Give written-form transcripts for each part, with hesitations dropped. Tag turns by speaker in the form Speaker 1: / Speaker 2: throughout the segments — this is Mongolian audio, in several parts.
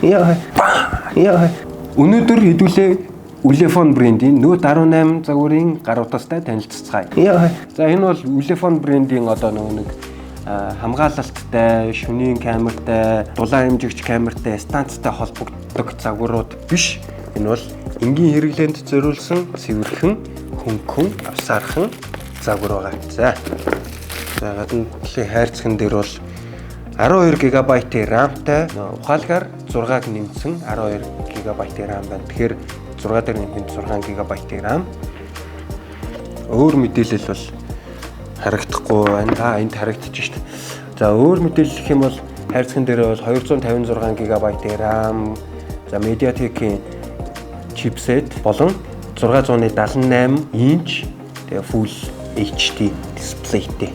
Speaker 1: Яа. Өнөөдөр хэдүүлээ Ulefone брендийн Note 18 загварын гар утастай танилццгаая. За энэ бол Ulefone брендийн одоо нэг хамгаалалттай, шөнийн камертай, дулаан хэмжигч камертай, станцтай холбогддог загварууд биш. Энэ бол энгийн хэрэглээнд зориулсан цэвэрхэн, хөнгөн, авсаархан загвар байгаа. За гадна дэлхийн хайрцаган дээр бол 12 ГБ-ийн RAM-тай, ухаалгаар 6-г нэмсэн 12 ГБ-ийн RAM байна. Тэгэхээр 6 дээр нэмэхэд 6 ГБ-ийн RAM. Өөр мэдээлэл бол харагдахгүй байна. Энд харагдчих шүү дээ. За өөр мэдээлэл гэх юм бол хайрцаган дээр бол 256 ГБ-ийн RAM, за MediaTek-ийн chipset болон 678 инч тэгээ Full HD дисплейтэй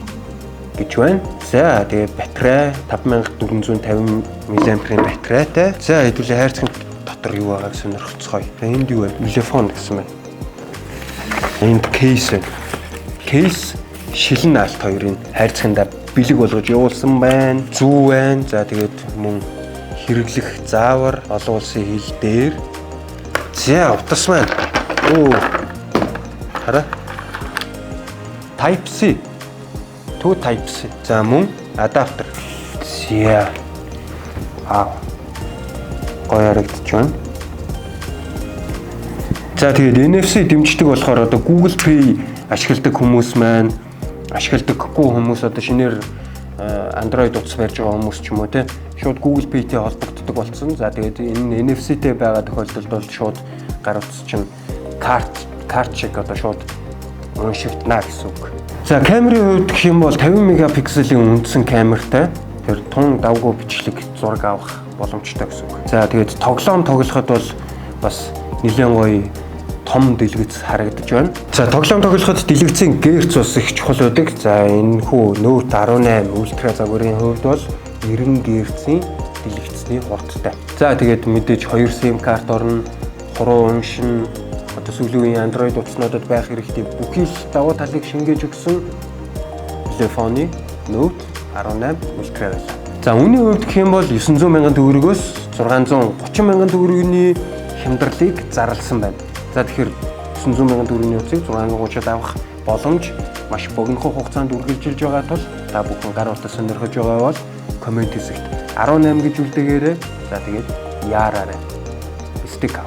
Speaker 1: гэж байна. За тэгээ батарей 5450 мАh-ийн батарейтай. За хэдүүлээ хайрцагт дотор юу байгааг сонирхцгоё. Энд юу вэ? Ulefone гэсэн байна. Энд кейс байна. Кейс шилэн алт хоёрын хайрцагтаа бэлэг болгож явуулсан байна. Зүү байна. За тэгээд мөн хэрэглэх заавар олон улсын хил дээр. За утас маань. Хараа. Type-C. Type-C. За мөн адаптер. За. Гоё харагдаж байна. За тэгээд NFC дэмждэг болохоор одоо Google Pay ашигладаг хүмүүс маань, ашигладаггүй хүмүүс одоо шинээр Android утас барьж байгаа хүмүүс ч юм уу те шууд Google Pay-тэй холбогддог болсон. За тэгээд энэ NFC-тэй байгаа тохиолдолд бол шууд гар утас чинь карт шиг одоо шууд уншигдана гэсэн үг. За камерын хувьд гэх юм бол 50 мегапикселийн үндсэн камертай тэр тун давгүй бичлэг зураг авах боломжтой гэсэн үг. За тэгээд тоглоом тоглоход бол бас нэлээд гоё том дэлгэц харагдаж байна. За тоглоом тоглоход дэлгэцийн герц бас их чухал байдаг. За энэ хүү Note 18 Ultra загварын хувьд бол 90 герцийн дэлгэцний хурдтай. За тэгээд мэдээж 2 SIM карт орно, хуруу уншин одоо сүүлийн үеийн Android утаснуудад байх хэрэгтэй бүхий л давуу талыг шингээж өгсөн Ulefone Note 18 Ultra байлаа. За үнийн хувьд гэх юм бол 900 мянган төгрөгөөс 630 мянган төгрөгийн хямдралыг зарласан байна. За тэгэхээр 900 мянган төгрөгийн утсыг 630-ад авах боломж маш богино хугацаанд үргэлжилж байгаа тул та бүхэн гар утас сонирхож байгаа бол коммент хэсэгт 18 гэж үлдээгээрэй. За тэгээд яараарай. Стик